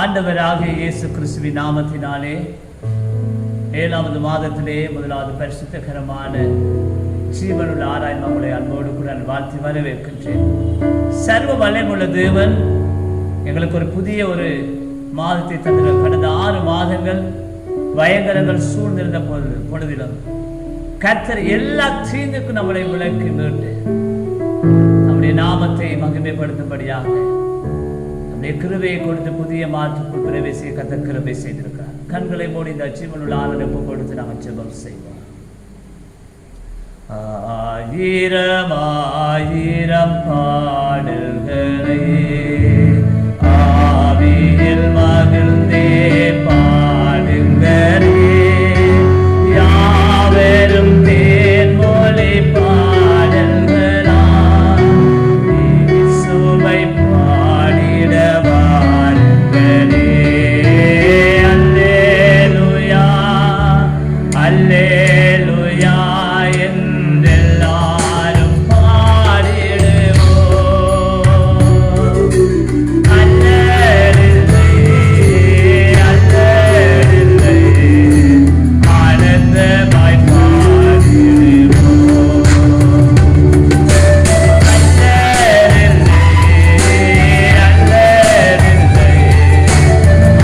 ஆண்டவராகிய இயேசு கிறிஸ்துவின் நாமத்தினாலே 7வது மாதத்திலே முதலாவது பரிசுத்தகரமான ஜீவனுள்ள ஆராய்ச்சி உங்களை அன்போடு கூட வாழ்த்தி வரவேற்கின்றேன். சர்வ வல்லமையுள்ள தேவன் எங்களுக்கு ஒரு புதிய மாதத்தை தந்தார். கடந்த 6 மாதங்கள் பயங்கரங்கள் சூழ்ந்திருந்த பொழுதிலும் கர்த்தர் எல்லா தீங்குக்கும் நம்மளை விலக்கி மீட்டு நம்முடைய நாமத்தை மகிமைப்படுத்தும்படியாக நம்முடைய கிருபையை கொடுத்து புதிய மாற்றுக்குள் பிரவேசிக்க கர்த்தர் கிருபை செய்திருக்கிறார். கண்களை மூடி இந்த ஜீவனுள்ள ஆளுநரை கொடுத்து நாம் ஜெபம் செய்வோம். ஆயிரம் ஆயிரம் பாடல்களை ஆவியில் மகிழ்ந்தே பாடுங்களே, யாவரும் தேன்மொழி பாடல்களா இயேசுவை பாடிட வாருங்களே. அல்லேலூயா அல்லேலூயா என்றெல்லாரும் பாடிடுவோம். அல்லேலூயா அல்லேலூயா ஆனந்தமாய் பாடிடுவோம். அல்லேலூயா அல்லேலூயா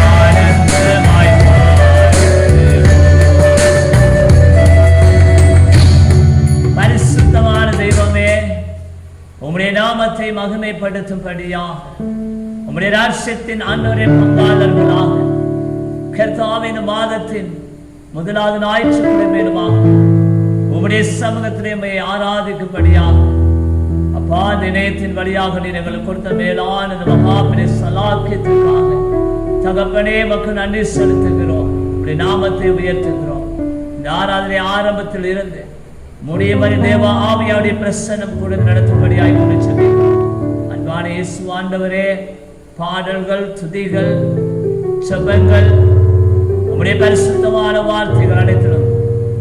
ஆனந்தமாய் பாடிடுவோம். பரிசுத்தமான தெய்வமே, உம்முடைய நாமத்தை மகிமைப்படுத்தும்படியாக உம்முடைய ராஜ்யத்தின் ஆண்டவரே பங்காளர்களாக கர்த்தாவின் மாதத்தின் முதலாவது ஞாயிற்றுக்கிழமையிலுமாக உம்முடைய சமூகத்திலே உம்மை ஆராதிக்கும்படியாக அப்பா நினைத்தின் வழியாக நீர் எங்களுக்கு கொடுத்த மேலான இந்த மகாபெரிய சலாக்கியத்திற்காக தகப்பனே மக்கள் நன்றி செலுத்துகிறோம். உம்முடைய நாமத்தை உயர்த்துகிறோம். இந்த ஆராதனை ஆரம்பத்தில் இருந்து முடியும் வரை தேவ ஆவியாவுடைய பிரசன்னம் கூட நடத்தும்படியாய் முடிச்சது. அன்பான இயேசு ஆண்டவரே, பாடல்கள், துதிகள், ஜெபங்கள், உம்முடைய பரிசுத்தமான வார்த்தைகள் அனைத்திலும்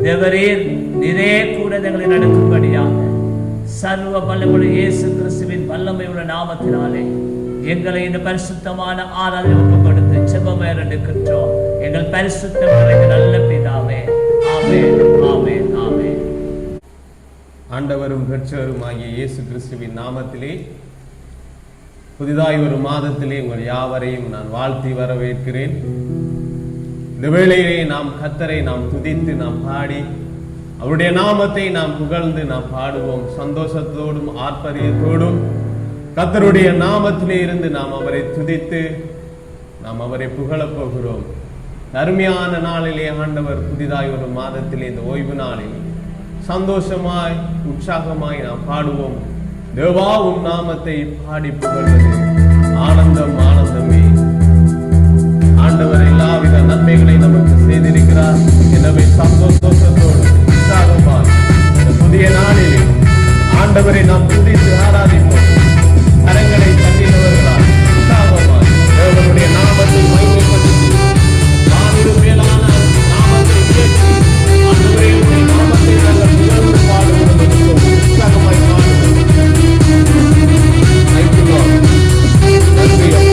தேவரீர் நீரே கூட எங்களை நடக்கும்படியாக சர்வ வல்லமையுள்ள இயேசு கிறிஸ்துவின் வல்லமை உள்ள நாமத்தினாலே எங்களை இந்த பரிசுத்தமான ஆராதனை ஒப்புக்கொடுத்து ஜெபமே எடுக்கின்றோம். எங்கள் பரிசுத்தம் நிறைந்த நல்ல பிதாவே, ஆமென் ஆமென் ஆமென். ஆண்டவரும் பெற்றவருமாகிய இயேசு கிறிஸ்துவின் நாமத்திலே புதிதாய் ஒரு மாதத்திலே உங்கள் யாவரையும் நான் வாழ்த்தி வரவேற்கிறேன். இந்த வேளையிலே நாம் கர்த்தரை நாம் துதித்து நாம் பாடி அவருடைய நாமத்தை நாம் புகழ்ந்து நாம் பாடுவோம். சந்தோஷத்தோடும் ஆர்ப்பரியத்தோடும் கர்த்தருடைய நாமத்திலே இருந்து நாம் அவரை துதித்து நாம் அவரை புகழப் போகிறோம். அருமையான நாளிலே ஆண்டவர் புதிதாய் ஒரு மாதத்திலே இந்த ஓய்வு நாளில் சந்தோஷமாய் உற்சாகமாய் நாம் பாடுவோம். தேவா உம் நாமத்தை பாடி புகழ்வது ஆனந்தம் ஆனந்தமே. ஆண்டவர் எல்லாவித நன்மைகளை நமக்கு செய்திருக்கிறார். எனவே சந்தோஷத்தோடு உற்சாகமாய் இந்த புதிய நாளிலே ஆண்டவரை நாம் துதித்து ஆராதிப்போம். கரங்களை தட்டினவர்களால் உற்சாகமாய் தேவனுடைய நாமத்தை மகிமைப்படுத்தி நான்கு மேலான நாமத்தை உயர்த்தி ஆண்டவரே உடைய நாமத்தை நாங்கள் உயர்ந்து பாடுவதற்கு உற்சாகமாய் பாடுவோம். Thank you, Lord.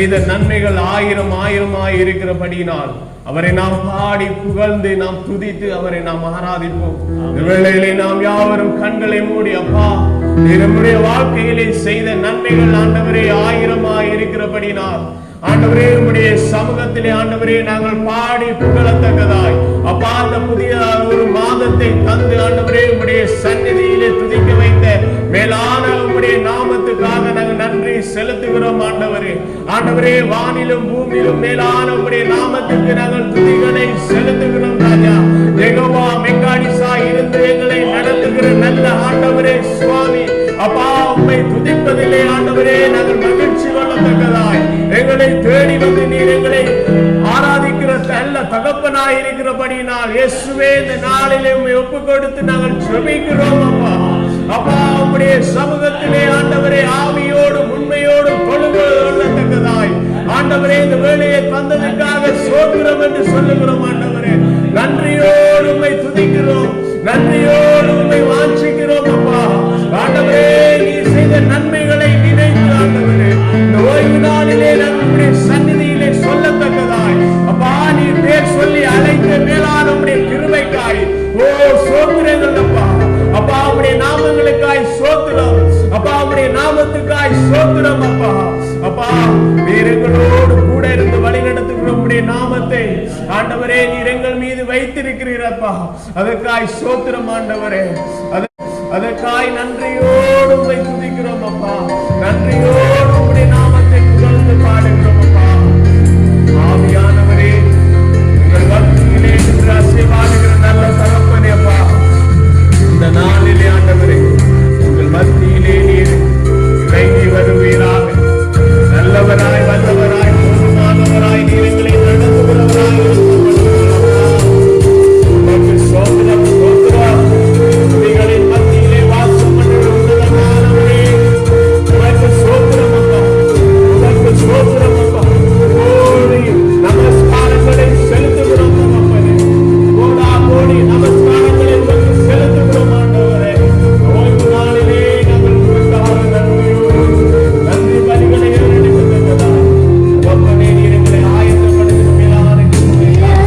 செய்த நன்மைகள் ஆயிரம் ஆயிரமாய் இருக்கிறபடியினால் அவரை நாம் பாடி புகழ்ந்து நாம் துதித்து அவரை நாம் ஆராதிப்போம். இந்த வேளையிலே நாம் யாவரும் கண்களை மூடி, அப்பா நம்முடைய வாழ்க்கையிலே செய்த நன்மைகள் ஆண்டவரே ஆயிரமாய் இருக்கிறபடினால் ஆண்டவரே உம்முடைய சமூகத்திலே ஆண்டவரே நாங்கள் பாடி புகழத்தக்கதாய் அப்பா அந்த புதிய ஒரு மாதத்தை தந்து ஆண்டவரே உம்முடைய சந்நிதியிலே துதிக்க வைத்த மேலான உம்முடைய நாமத்துக்காக நாங்கள் நன்றி செலுத்துகிறோம். ஆண்டவரே வானிலும் பூமியிலும் மேலான உம்முடைய நாமத்துக்கு நாங்கள் துதிகளை செலுத்துகிறோம். ராஜா யெகோவா மெக்கானிசா இருந்து எங்களை நடத்துகிற நல்ல ஆண்டவரே சுவாமி, அப்பா உம்மை துதிப்பதிலே ஆண்டவரே நாங்கள் மகிழ்ச்சி கொள்ளத்தக்கதாய் எங்களை தேடி வந்து நீர் எங்களை ஆராதிக்கிற நல்ல தகப்பனாய் இருக்கிறபடினால் இயேசுவே இந்த நாளிலே உம்மை ஒப்பு கொடுத்து நாங்கள் ஜெபிக்கிறோம். அப்பா உம்முடைய சமூகத்திலே ஆண்டவரே ஆவியோடு உண்மையோடு கொள்ளத்தக்கதாய் ஆண்டவரே இந்த வேலையை தந்ததுக்காக சோத்திரம் என்று சொல்லுகிறோம். ஆண்டவரே நன்றியோடு உம்மை துதிக்கிறோம், நன்றியோடு உம்மை வாஞ்சிக்கிறோம். அப்பா ஆண்டவரே நீர் செய்த நன்மைகளை நினைத்து ஆண்டவரே இந்த ஓய்வு நாளிலே நம்முடைய சந்நிதியிலே சொல்லத்தக்கதாய் அப்பா நீர் பேர் சொல்லி அழைத்த மேலான உம்முடைய கிருபைக்காய் சோத்திரங்கள் அப்பா. அப்பா உம்முடைய நாமங்களுக்காய் சோத்திரம், அப்பா உம்முடைய நாமத்துக்காய் சோத்திரம். அப்பா அப்பா நீர் எங்களோடு கூட இருந்து வழி நடத்துகிற உம்முடைய நாமத்தை ஆண்டவரே நீர் எங்கள் மீது வைத்திருக்கிறீரப்பா, அதற்காய் சோத்திரம் ஆண்டவரே. அதற்காய் நன்றியோடு உம்மை துதிக்கிறோம் அப்பா, நன்றியோடு உம்முடைய நாமத்தை புகழ்ந்து பாடுகிறோம் அப்பா. ஆவியானவரே உங்கள் வாழ்க்கையிலே நின்று அசைவாடுகிற நல்ல தகப்பனே அப்பா, இந்த நாளிலே ஆண்டவரே உங்கள் மத்தியிலே நீர் இறங்கி வருவீராக. நல்லவராய் வல்லவராய் போதுமானவராய் நீர் எங்களை நடத்துகிறவராய் உமக்கு சோத்திரம் சோத்திரம். துதிகளின் மத்தியிலே வாசம் பண்ணுகிற உன்னதமானவரே உமக்கு சோத்திரம் அப்பா, உமக்கு சோத்திரம் அப்பா. கோடி நமஸ்காரங்களை செலுத்துகிறோம் அப்பனே, கோடா கோடி நமஸ்காரங்களை உமக்கு செலுத்துகிறோம் ஆண்டவரே. ஓய்வு நாளிலே நாங்கள் உமக்காக நன்றி பலிகளை ஏறெடுக்கத்தக்கதா அப்பனே நீர் எங்களை ஆயத்தப்படுகிற மேலான கிருபைக்காக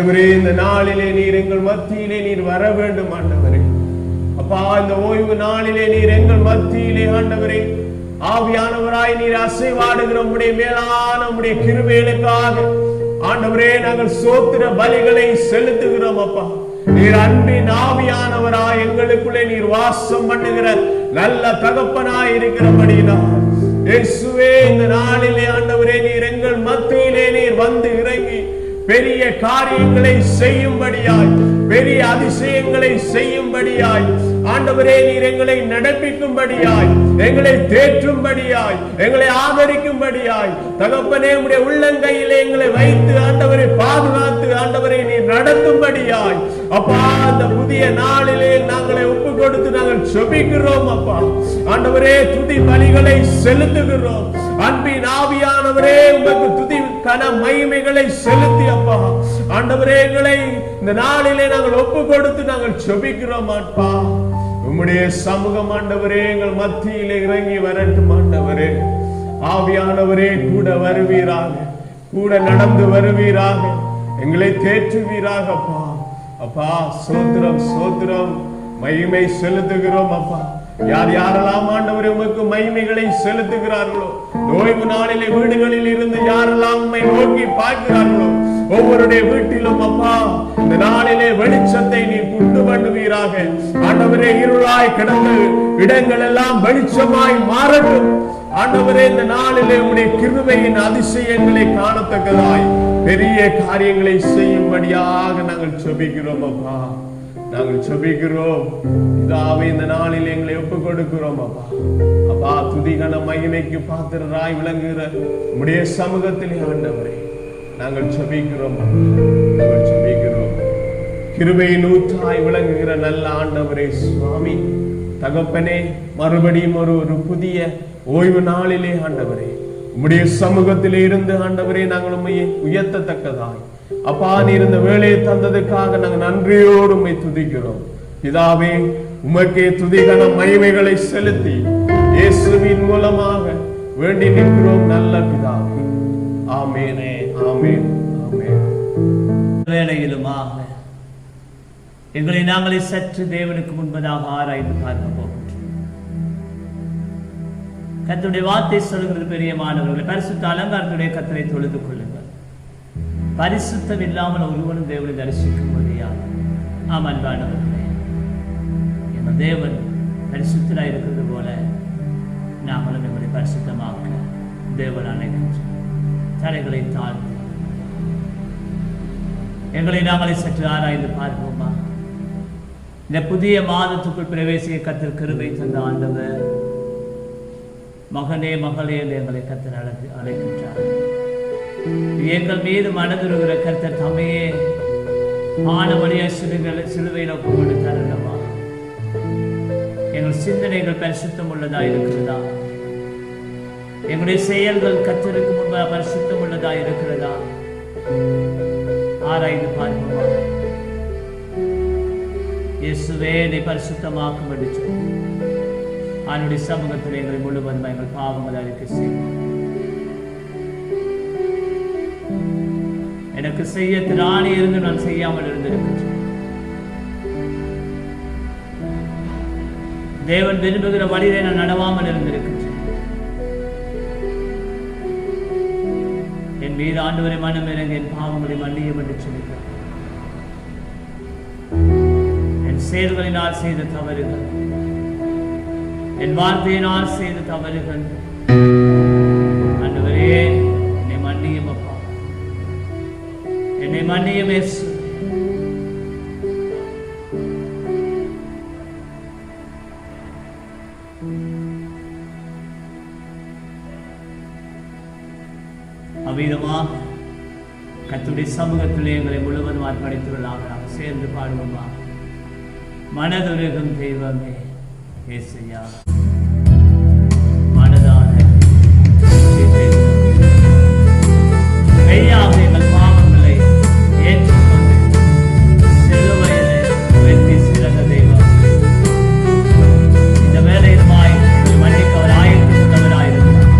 ஆண்டவரே, இந்த நாளிலே நீர் எங்கள் மத்தியிலே நீர் வர வேண்டும் ஆண்டவரே. அப்பா, இந்த ஓய்வு நாளிலே நீர் எங்கள் மத்தியிலே ஆண்டவரே ஆவியானவராய் நீர் அசைவாடுகிற உம்முடைய மேலான உம்முடைய கிருபைகளுக்காக ஆண்டவரே நாங்கள் ஸ்தோத்திர பலிகளை செலுத்துகிறோம். அப்பா, நீர் அன்பின் ஆவியானவராய் எங்களுக்குள்ளே நீர் வாசம் பண்ணுகிற நல்ல தகப்பனாய் இருக்கிறபடியினால் இயேசுவே, இந்த நாளிலே ஆண்டவரே நீர் எங்கள் மத்தியிலே நீர் வந்து இறங்கி பெரிய காரியங்களை செய்யும்படியாய், பெரிய அதிசயங்களை செய்யும்படியாய் ஆண்டவரே நீர் எங்களை நடப்பிக்கும்படியாய், எங்களை தேற்றும்படியாய், எங்களை ஆதரிக்கும்படியாய் தகப்பனே உம்முடைய உள்ளங்கையிலே எங்களை வைத்து ஆண்டவரை பாதுகாத்து ஆண்டவரை நீர் நடத்தும்படியாய் அப்பா, அந்த புதிய நாளிலே நாங்களை ஒப்பு கொடுத்து நாங்கள் செபிக்கிறோம். அப்பா ஆண்டவரே, துதி பலிகளை செலுத்துகிறோம். அன்பின் ஆவியானவரே, உமக்கு துதி கன மகிமைகளை செலுத்தி அப்பா ஆண்டவரே எங்களை இந்த நாளிலே நாங்கள் ஒப்பு கொடுத்து நாங்கள் செபிக்கிறோம். அப்பா, உம்முடைய சமூகம் ஆண்டவரே எங்கள் மத்தியிலே இறங்கி வரட்டும். ஆண்டவரே ஆவியானவரே, கூட வருவீராக, கூட நடந்து வருவீராக, எங்களை தேற்றுவீராக. அப்பா அப்பா, சோத்திரம் சோத்திரம், மகிமை செலுத்துகிறோம். அப்பா, யார் யாரெல்லாம் ஆண்டவரே உமக்கு மகிமைகளை செலுத்துகிறார்களோ, ஓய்வு நாளிலே வீடுகளில் இருந்து யாரெல்லாம் உம்மை நோக்கி பார்க்கிறார்களோ, ஒவ்வொருடைய வீட்டிலும் அப்பா இந்த நாளிலே வெளிச்சத்தை நீ உண்டு பண்ணுவீராக. ஆண்டவரே, இருளாய் கிடந்த இடங்கள் எல்லாம் வெளிச்சமாய் மாறட்டும். ஆண்டவரே, இந்த நாளிலே உம்முடைய கிருபையின் அதிசயங்களை காணத்தக்கதாய் பெரிய காரியங்களை செய்யும்படியாக நாங்கள் செபிக்கிறோம். அப்பா, நாங்கள் செபிக்கிறோம். இதாவே இந்த நாளில் எங்களை ஒப்புக் கொடுக்கிறோம். அப்பா அப்பா, துதிகன மகிமைக்கு பாத்திரராய் விளங்குகிற உம்முடைய சமூகத்திலே ஆண்டவரே நாங்கள் செபிக்கிறோம். நாங்கள் செபிக்கிறோம். கிருபையின் ஊற்றாய் விளங்குகிற நல்ல ஆண்டவரே சுவாமி தகப்பனே, மறுபடியும் ஒரு புதிய ஓய்வு நாளிலே ஆண்டவரே உம்முடைய சமூகத்திலே இருந்து ஆண்டவரே நாங்கள் உம்மை உயர்த்தத்தக்கதாய் அப்பா நீர் இந்த வேலையை தந்ததுக்காக நாங்கள் நன்றியோடு உம்மை துதிக்கிறோம். பிதாவே, உமக்கே துதிகன மகிமைகளை செலுத்தி இயேசுவின் மூலமாக வேண்டி நிற்கிறோம் நல்ல பிதாவே. ஆமென், ஆமென், ஆமென். வேளையிலுமாக எங்களை நாங்களே சற்று தேவனுக்கு முன்பதாக ஆராய்ந்து பார்க்க போகின்றோம். கர்த்தருடைய வார்த்தை சொல்லுகிறது, பெரியமானவர்களை பரிசுத்த அலங்காரத்துடைய கர்த்தரை தொழுது கொள்ளுங்கள். பரிசுத்தம் இல்லாமல் ஒருவனும் தேவனை தரிசிக்க முடியாது. ஆம் அன்பானவர்களே, எங்கள் தேவன் பரிசுத்தராய் இருக்கிறது போல நாங்களும் எங்களை பரிசுத்தமாக்க தேவன் அழைக்கின்றோம். தலைகளை தாழ்ந்து எங்களை நாங்களே சற்று ஆராய்ந்து பார்ப்போமா? இந்த புதிய மாதத்துக்குள் பிரவேசிக்க கர்த்தர் கிருபை தந்த ஆண்டவர், மகனே மகளே என்று எங்களை கர்த்தர் அழைக்கின்றார். எங்கள் மீது மனதுருகிற கர்த்தர் தம்மையே ஆனபடிய சிலுவையில் ஒப்பு கொடுத்தார் அல்லவா? எங்கள் சிந்தனைகள் பரிசுத்தம் உள்ளதா இருக்கிறதா? எங்களுடைய செயல்கள் கர்த்தருக்கு முன்பாக பரிசுத்தம் உள்ளதா இருக்கிறதா? ஆராய்ந்து பார்ப்போமா? இயேசுவே, நீ பரிசுத்தமாக்கும் என்று சொல்லி அவனுடைய சமூகத்தில் எங்களை முழுவதும் எங்கள் பாவங்களை அறிக்கை செய்யும். எனக்கு செய்ய திராணி இருந்து நான் செய்யாமல் இருந்திருக்கின்றேன். தேவன் விரும்புகிற வழியை நான் நடவாமல் இருந்திருக்கின்றேன். என் மீது ஆண்டவரை மனம் இறங்கி என் பாவங்களை மன்னியும் என்று சொல்லுகிறார். என் செயல்களினால் செய்த தவறுகள், என் வார்த்தையினால் செய்த தவறுகள் ஆண்டவரே என்னை மன்னியும் அப்பா, என்னை மன்னியும் இயேசு. அவ்விதமாக கர்த்தருடைய சமூகத்திலே எங்களை முழுவதும் அர்ப்பணித்துள்ளாக நாம் சேர்ந்து பாடுவோமா? மனதுருகும் தெய்வமே ஏசையா, மனதான மெய்யாக எங்கள் பாவங்களை ஏற்றுக்கொண்டு சிலுவையிலே வெற்றி சிறந்த தெய்வம், இந்த வேலையிலுமாய் எங்களை மன்னிக்க அவர் ஆயத்தமுள்ளவராயிருந்தார்.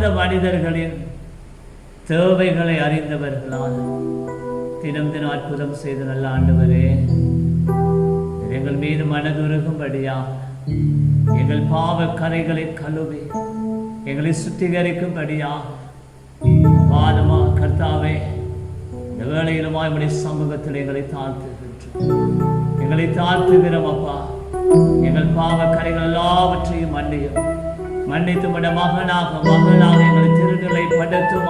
சார்ந்த மனிதர்களின் தேவைகளை அறிந்தவர்களால் தினம் தினம் அற்புதம் செய்த நல்ல ஆண்டவரே, எங்கள் மீது மனதுருகும்படியா எங்கள் பாவ கரைகளை கழுவி எங்களை சுத்திகரிக்கும்படியா பாதமா கர்த்தாவே, இந்த வேளையிலுமாய் உம்முடைய சமூகத்தில் எங்களை தாழ்த்துகிறோம் அப்பா. எங்கள் பாவ கரைகள் எல்லாவற்றையும் மன்னித்து மகனாக எங்களை திருநிலைப்படுத்தும்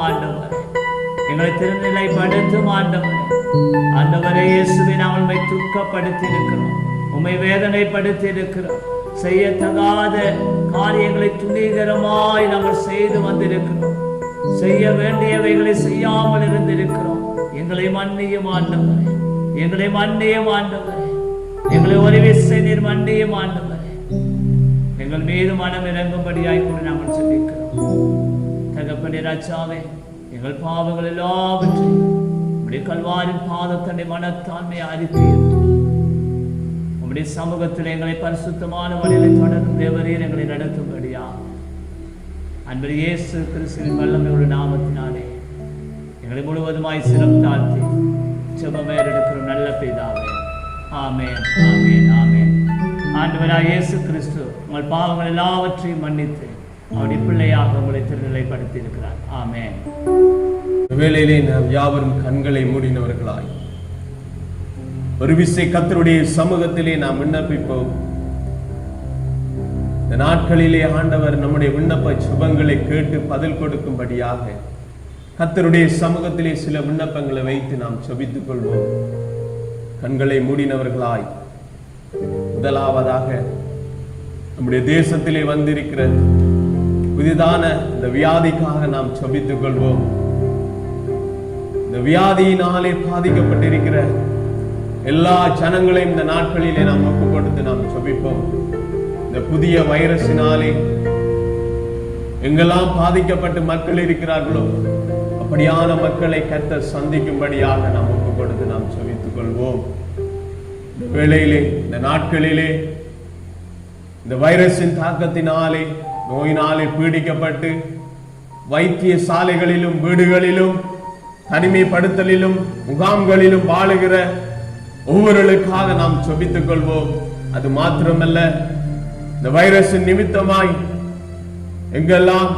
ஆண்டவரே, ஆண்டவரே இயேசுவை நாங்கள் உம்மை துக்கப்படுத்தி இருக்கிறோம், உம்மை வேதனைப்படுத்தி இருக்கிறோம். செய்யத்தகாத காரியங்களை துணிகரமாய் நாங்கள் செய்து வந்திருக்கிறோம், செய்ய வேண்டியவைகளை செய்யாமல் இருந்திருக்கிறோம். எங்களை மன்னியும் ஆண்டவரே, எங்களை ஒரு விசை நீர் மன்னியும் ஆண்டவரே. எங்கள் மீது மனம் இறங்கும்படியாய் கூட நாங்கள் சொல்லிக்கிறோம். தகப்பனே ராஜாவே, எங்கள் பாவங்கள் எல்லாவற்றையும் உம்முடைய கல்வாரின் பாதத்தண்டை மனத்தாண்மை அறிக்கையிட்டு உம்முடைய சமூகத்தில் எங்களை பரிசுத்தமான வழியிலே தொடரும் தேவரீர் எங்களை நடத்தும்படியா அன்பில் இயேசு கிறிஸ்துவின் வல்லமையுள்ள நாமத்தினாலே எங்களை முழுவதுமாய் சிரம் தாழ்த்தி ஜெபமே எடுக்கிறோம் நல்ல பிதாவே. ஆமென், ஆமென், ஆமென். ஆண்டவராகிய இயேசு கிறிஸ்து உங்கள் பாவங்கள் எல்லாவற்றையும் மன்னித்து அவருடைய பிள்ளையாக உங்களை திருநிலைப்படுத்தி இருக்கிறார். ஆமென். வேளையிலே நாம் யாவரும் கண்களை மூடினவர்களாய் ஒரு விசை கர்த்தருடைய சமூகத்திலே நாம் விண்ணப்பிப்போம். இந்த நாட்களிலே ஆண்டவர் நம்முடைய விண்ணப்ப சுபங்களை கேட்டு பதில் கொடுக்கும்படியாக கர்த்தருடைய சமூகத்திலே சில விண்ணப்பங்களை வைத்து நாம் ஜெபித்துக் கொள்வோம். கண்களை மூடினவர்களாய் முதலாவதாக நம்முடைய தேசத்திலே வந்திருக்கிற புதிதான இந்த வியாதிக்காக நாம் ஜெபித்துக் கொள்வோம். இந்த வியாதியினாலே பாதிக்கப்பட்டிருக்கிற எல்லா ஜனங்களையும் இந்த நாட்களிலே நாம் ஒப்பு கொடுத்து நாம் ஜெபிப்போம். இந்த புதிய வைரஸினாலே எங்கெல்லாம் பாதிக்கப்பட்டு மக்கள் இருக்கிறார்களோ அப்படியான மக்களை கர்த்தர் சந்திக்கும்படியாக நாம் ஒப்பு கொடுத்து நாம் ஜெபித்துக் கொள்வோம். வேளையிலே இந்த நாட்களிலே இந்த வைரஸின் தாக்கத்தினாலே நோயினாலே பீடிக்கப்பட்டு வைத்திய சாலைகளிலும் வீடுகளிலும் தனிமைப்படுத்தலிலும் முகாம்களிலும் வாழுகிற ஒவ்வொருவருக்காக நாம் ஜெபித்துக் கொள்வோம். அது மாத்திரமல்ல, இந்த வைரஸின் நிமித்தமாய் எங்கெல்லாம்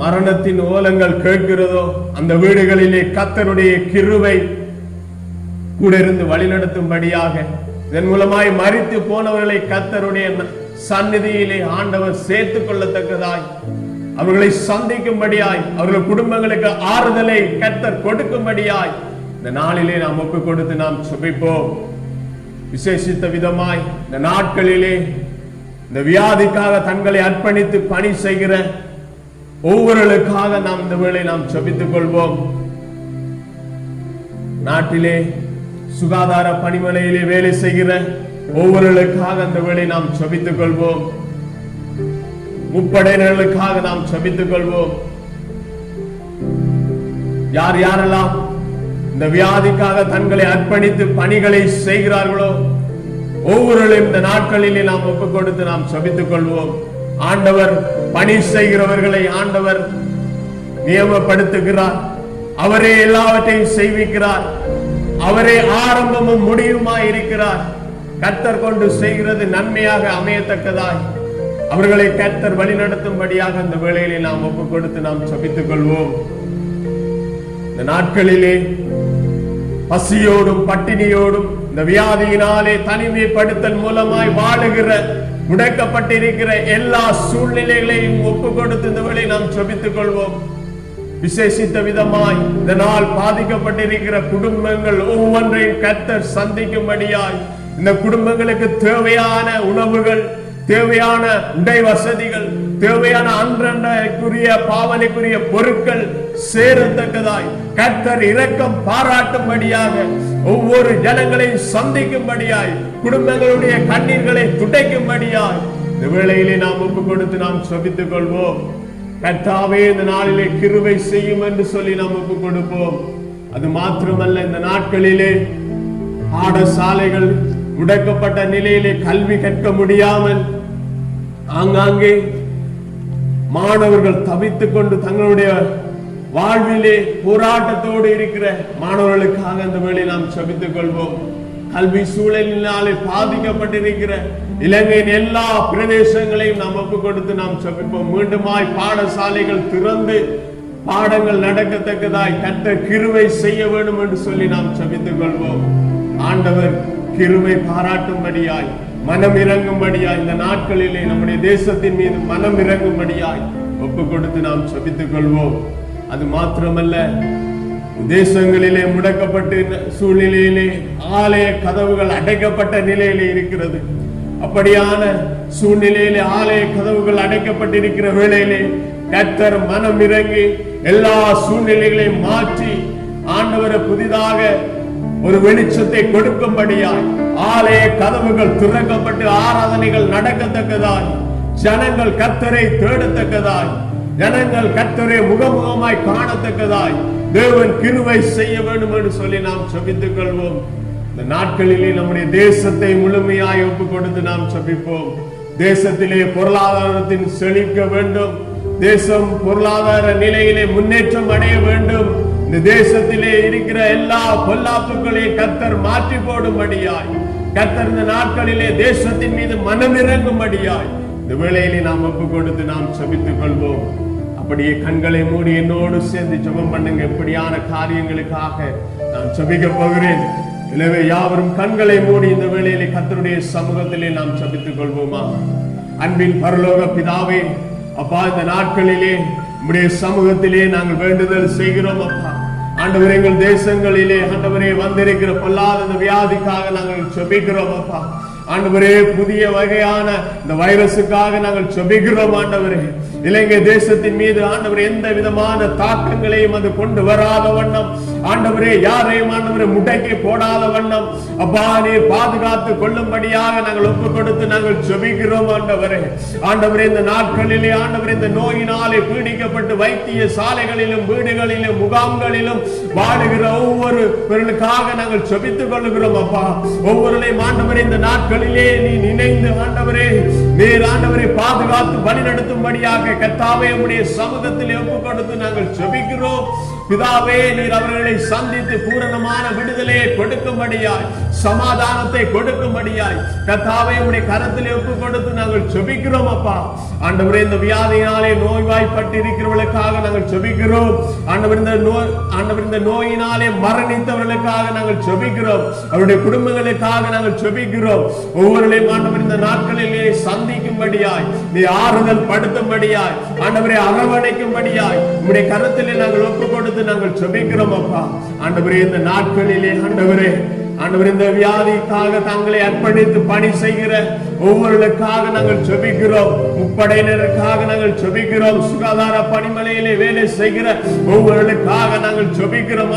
மரணத்தின் ஓலங்கள் கேட்கிறதோ அந்த வீடுகளிலே கர்த்தருடைய கிருபை கூட இருந்து வழிநடத்தும்படியாக, இதன் மூலமாய் மரித்து போனவர்களை கர்த்தருடைய சந்நிதியிலே ஆண்டவர் சேர்த்துக் கொள்ளத்தக்கதாய், அவர்களை சந்திக்கும்படியாய், அவர்கள் குடும்பங்களுக்கு ஆறுதலை கர்த்தர் கொடுக்கும்படியாய் இந்த நாளிலே நாம் ஒப்பு கொடுத்து நாம் ஜெபிப்போம். விசேஷித்த விதமாய் இந்த நாட்களிலே இந்த வியாதிக்காக தங்களை அர்ப்பணித்து பணி செய்கிற ஒவ்வொருவருக்காக நாம் இந்த வேளை நாம் ஜெபித்துக் கொள்வோம். நாட்டிலே சுகாதார பணிமனையிலே வேலை செய்கிற ஒவ்வொருவருக்காக இந்த வேளை நாம் ஜெபித்துக் கொள்வோம். முப்படையினர்களுக்காக நாம் ஜெபித்துக் கொள்வோம். யார் யாரெல்லாம் இந்த வியாதிக்காக தங்களை அர்ப்பணித்து பணிகளை செய்கிறார்களோ ஒவ்வொருவரையும் இந்த நாட்களிலே நாம் ஒப்புக் கொடுத்து நாம் ஜெபித்துக் கொள்வோம். ஆண்டவர் பணி செய்கிறவர்களை ஆண்டவர் நியமப்படுத்துகிறார். அவரே எல்லாவற்றையும் செய்விக்கிறார். அவரே ஆரம்பமும் முடிவுமாய் இருக்கிறார். கர்த்தர் கொண்டு செய்கிறது நன்மையாக அமையத்தக்கதாய் அவர்களை கர்த்தர் வழிநடத்தும்படியாக இந்த வேளையிலே நாம் ஒப்புக் கொடுத்து நாம் ஜெபித்துக் கொள்வோம். இந்த நாட்களிலே பசியோடும் பட்டினியோடும் இந்த வியாதியினாலே தனிமைப்படுத்தல் மூலமாய் வாழுகிற முடக்கப்பட்டிருக்கிற எல்லா சூழ்நிலைகளையும் ஒப்புக் கொடுத்து இந்த வேளை நாம் ஜெபித்துக் கொள்வோம். விசேஷித்த விதமாய் இந்த நாள் பாதிக்கப்பட்டிருக்கிற குடும்பங்கள் ஒவ்வொன்றையும் கர்த்தர் சந்திக்கும்படியாய், இந்த குடும்பங்களுக்கு தேவையான உணவுகள், தேவையான உடை வசதிகள், தேவையான அன்றன்றைக்குரிய பாவனைக்குரிய பொருட்கள் சேரத்தக்கதாய் கர்த்தர் இரக்கம் பாராட்டும்படியாக, ஒவ்வொரு ஜனங்களையும் சந்திக்கும்படியாய், குடும்பங்களுடைய கண்ணீர்களை துடைக்கும்படியாய் இந்த வேளையிலே நாம் ஒப்புக் கொடுத்து நாம் ஜெபித்துக் கொள்வோம். கர்த்தாவே இந்த நாளிலே கிருபை செய்யும் என்று சொல்லி நாம் ஒப்புக் கொடுப்போம். அது மாத்திரமல்ல, இந்த நாட்களிலே பாடசாலைகள் முடக்கப்பட்ட நிலையிலே கல்வி கற்க முடியாமல் ஆங்காங்கே மாணவர்கள் தவித்துக் கொண்டு தங்களுடைய வாழ்விலே போராட்டத்தோடு இருக்கிற மாணவர்களுக்காக இந்த வேளை நாம் ஜெபித்துக் கொள்வோம். கல்வி சூழலினாலே பாதிக்கப்பட்டிருக்கிற இலங்கையின் எல்லா பிரதேசங்களையும் நாம் ஒப்புக் கொடுத்து நாம் ஜெபிப்போம். மீண்டுமாய் பாடசாலைகள் திறந்து பாடங்கள் நடக்கத்தக்கதாய் கர்த்தர் கிருபை செய்ய வேண்டும் என்று சொல்லி நாம் ஜெபித்துக் கொள்வோம். ஆண்டவர் கிருபை பாராட்டும்படியாய், மனம் இறங்கும்படியாய், இந்த நாட்களிலே நம்முடைய தேசத்தின் மீது மனம் இறங்கும்படியாய் ஒப்புக் கொடுத்து நாம் ஜெபித்துக் கொள்வோம். அது மாத்திரமல்ல, தேசங்களிலே முடக்கப்பட்ட சூழ்நிலையிலே ஆலய கதவுகள் அடைக்கப்பட்ட நிலையிலே இருக்கிறது. அப்படியான சூழ்நிலையிலே ஆலய கதவுகள் அடைக்கப்பட்டிருக்கிற வேளையிலே கர்த்தர் மனம் இறங்கி எல்லா சூழ்நிலைகளையும் மாற்றி ஆண்டவரை புதிதாக ஒரு வெளிச்சத்தை கொடுக்கும்படியாய் ஆலய கதவுகள் திறக்கப்பட்டு ஆராதனைகள் நடக்கத்தக்கதாய், ஜனங்கள் கர்த்தரை தேடத்தக்கதாய், ஜனங்கள் கர்த்தரை முகமுகமாய் காணத்தக்கதாய் தேவன் கிருபை செய்ய வேண்டும் என்று சொல்லி நாம் ஜெபித்துக் கொள்வோம். இந்த நாட்களிலே நம்முடைய தேசத்தை முழுமையாய் ஒப்புக் கொடுத்து நாம் ஜெபிப்போம். தேசத்திலே பொருளாதாரத்தின் செழிக்க வேண்டும். தேசம் பொருளாதார நிலையிலே முன்னேற்றம் அடைய வேண்டும். இந்த தேசத்திலே இருக்கிற எல்லா பொல்லாப்புகளையும் கர்த்தர் மாற்றி போடும்படியாய், கர்த்தர் இந்த நாட்களிலே தேசத்தின் மீது மனம் இறங்கும்படியாய் இந்த வேளையிலே நாம் ஒப்புக் கொடுத்து நாம் ஜெபித்துக் கொள்வோம். அப்படியே கண்களை மூடி என்னோடு சேர்ந்து ஜெபம் பண்ணுங்க. எப்படியான காரியங்களுக்காக நான் ஜெபிக்க போகிறேன். எனவே யாவரும் கண்களை மூடி இந்த வேளையிலே கர்த்தருடைய சமூகத்திலே நாம் ஜெபித்துக் கொள்வோமா. அன்பின் பரலோக பிதாவே, அப்பா, இந்த நாட்களிலே உம்முடைய சமூகத்திலே நாங்கள் வேண்டுதல் செய்கிறோம். அப்பா ஆண்டவரே, எங்கள் தேசங்களிலே ஆண்டவரே வந்திருக்கிற பொல்லாத வியாதிக்காக நாங்கள் ஜெபிக்கிறோம். அப்பா ஆண்டவரே, புதிய வகையான இந்த வைரஸுக்காக நாங்கள் ஜெபிக்கிறோம். ஆண்டவரே, இலங்கை தேசத்தின் மீது ஆண்டவரே எந்த விதமான தாக்கங்களையும் அது கொண்டு வராத வண்ணம், ஆண்டவரே யாரையும் ஆண்டவரே முடக்கி போடாத வண்ணம் அப்பா நீர் பாதுகாத்து கொள்ளும்படியாக நாங்கள் ஒப்புக் கொடுத்து நாங்கள் ஜெபிக்கிறோம். ஆண்டவரே, ஆண்டவரே இந்த நாட்களிலே ஆண்டவரே இந்த நோயினாலே பீடிக்கப்பட்டு வைத்திய சாலைகளிலும் வீடுகளிலும் முகாம்களிலும் வாடுகிற ஒவ்வொருவர்களுக்காக நாங்கள் ஜெபித்துக் கொள்கிறோம். அப்பா ஒவ்வொருவரையும் ஆண்டவரே இந்த நாட்களிலே நீ நினைந்து ஆண்டவரே நீர் ஆண்டவரை பாதுகாத்து வழிநடத்தும்படியாக கர்த்தாவே உம்முடைய சமூகத்திலே ஒப்புக் கொடுத்து நாங்கள் ஜெபிக்கிறோம். பிதாவே, நீர் அவர்களை சந்தித்து பூரணமான விடுதலையை கொடுக்கும்படியாய், சமாதானத்தை கொடுக்கும்படியாய் கர்த்தாவே உம்முடைய கரத்திலே ஒப்புக் கொடுத்து நாங்கள் ஜெபிக்கிறோம். அப்பா ஆண்டவரே, இந்த வியாதியினாலே நோய்வாய்ப்பட்டு இருக்கிறவர்களுக்காக நாங்கள் ஜெபிக்கிறோம். ஆண்டவர் இந்த நோயினாலே மரணித்தவர்களுக்காக நாங்கள் ஜெபிக்கிறோம். அவருடைய குடும்பங்களுக்காக நாங்கள் ஜெபிக்கிறோம். ஒவ்வொருவரையும் ஆண்டவர் இந்த நாட்களிலே சந்திக்கும்படியாய், நீ ஆறுதல் படுத்தும்படியாய், ஆண்டவரை அரவணைக்கும்படியாய் உம்முடைய கரத்திலே நாங்கள் ஒப்புக் கொடுத்து நாங்கள் ஜெபிக்கிறோம். அப்பா ஆண்டவரே, இந்த நாட்களிலே ஆண்டவரே இந்த வியாதிக்காக தங்களை அர்ப்பணித்து பணி செய்கிற ஒவ்வொருவருக்காக நாங்கள் ஜெபிக்கிறோம். முப்படையினருக்காக நாங்கள் ஜெபிக்கிறோம். சுகாதார பணிமனையிலே வேலை செய்கிற ஒவ்வொருவருக்காக நாங்கள் ஜெபிக்கிறோம்.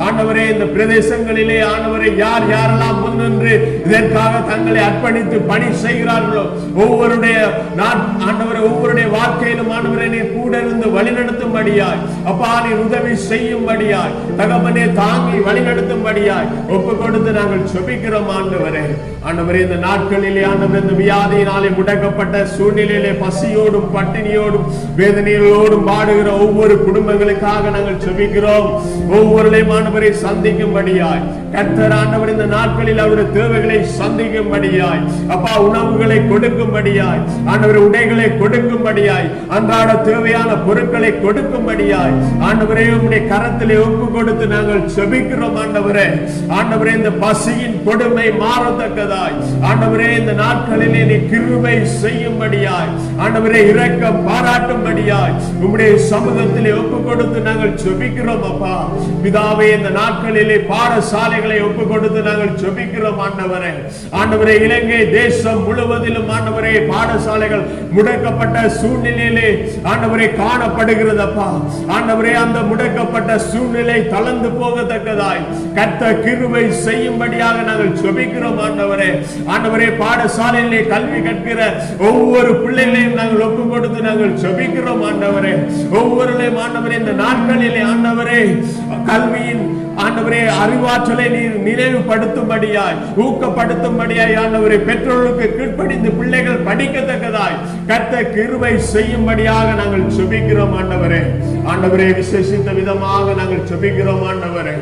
ஆண்டவரே இந்த பிரதேசங்களிலே ஆண்டவரை யாரெல்லாம் முன்னின்று இதற்காக தங்களை அர்ப்பணித்து பணி செய்கிறார்களோ ஒவ்வொருடைய ஒவ்வொருடைய வாழ்க்கையிலும் ஆண்டவரை நீர் கூட இருந்து வழிநடத்தும்படியாய், அப்பா நீர் உதவி செய்யும்படியாய், தகப்பனே தாங்கி வழிநடத்தும்படியாய் ஒப்புக் கொடுத்து நாங்கள் ஜெபிக்கிறோம். ஆண்டவரே இந்த நாட்களிலே ஆண்டவரே இந்த வியாதியினாலே முடக்கப்பட்ட சூழ்நிலையிலே பசியோடும் பட்டினியோடும் வேதனையோடும் பாடுகிற ஒவ்வொரு குடும்பங்களுக்காக நாங்கள் ஜெபிக்கிறோம். ஒவ்வொருவரையும் ஆண்டவரை சந்திக்கும்படியாய் கர்த்தர் ஆண்டவர் இந்த நாட்களில் அவருடைய தேவைகளை சந்திக்கும்படியாய், அப்பா உணவுகளை கொடுக்கும்படியாய், ஆண்டவர் உடைகளை கொடுக்கும்படியாய், அன்றாட தேவையான பொருட்களை கொடுக்கும்படியாய் ஆண்டவரே உம்முடைய கரத்திலே ஒப்புக் கொடுத்து நாங்கள் ஜெபிக்கிறோம். ஆண்டவரே இந்த பசியின் கொடுமை மாறத்தக்கதாய் ஆண்டவரே இந்த நாட்களிலே நீ கிருபை செய்யும்படியாய், ஆண்டவரே இரக்கம் பாராட்டும்படியாய் உம்முடைய சமூகத்திலே ஒப்புக் கொடுத்து நாங்கள் ஜெபிக்கிறோம். அப்பா பிதாவே, இந்த நாட்களிலே பாடசாலைகளை ஒப்புக் கொடுத்து நாங்கள் ஜெபிக்கிறோம். ஆண்டவரே இலங்கை தேசம் முழுவதிலும் ஆண்டவரே பாடசாலைகள் முடக்கப்பட்ட சூழ்நிலையிலே ஆண்டவரே காணப்படுகிறது. அப்பா ஆண்டவரே அந்த முடக்கப்பட்ட சூழ்நிலை தளர்ந்து போகத்தக்கதாய் கர்த்தர் கிருபை செய்யும்படியாக நாங்கள் ஜெபிக்கிறோம். ஆண்டவரே. ஆண்டவரே, பாடசாலையிலே கல்வி கற்கிற ஒவ்வொரு பிள்ளைகளையும் நாங்கள் ஒப்பு கொடுத்து நாங்கள் ஜெபிக்கிறோம் ஆண்டவரே. ஒவ்வொருளையும் ஆண்டவரே இந்த நாட்களிலே ஆண்டவரே கல்வியின் ஆண்டவரே அறிவாற்றலை நீர் நினைவுபடுத்தும்படியாய் ஊக்கப்படுத்தும்படியாய் ஆண்டவரே பெற்றோர்களுக்கு கீழ்ப்படிந்து பிள்ளைகள் படிக்கத்தக்கதாய் கர்த்தர் கிருபை செய்யும்படியாக நாங்கள் ஜெபிக்கிறோம் ஆண்டவரே. ஆண்டவரே, விசேஷித்த விதமாக நாங்கள் ஜெபிக்கிறோம் ஆண்டவரே.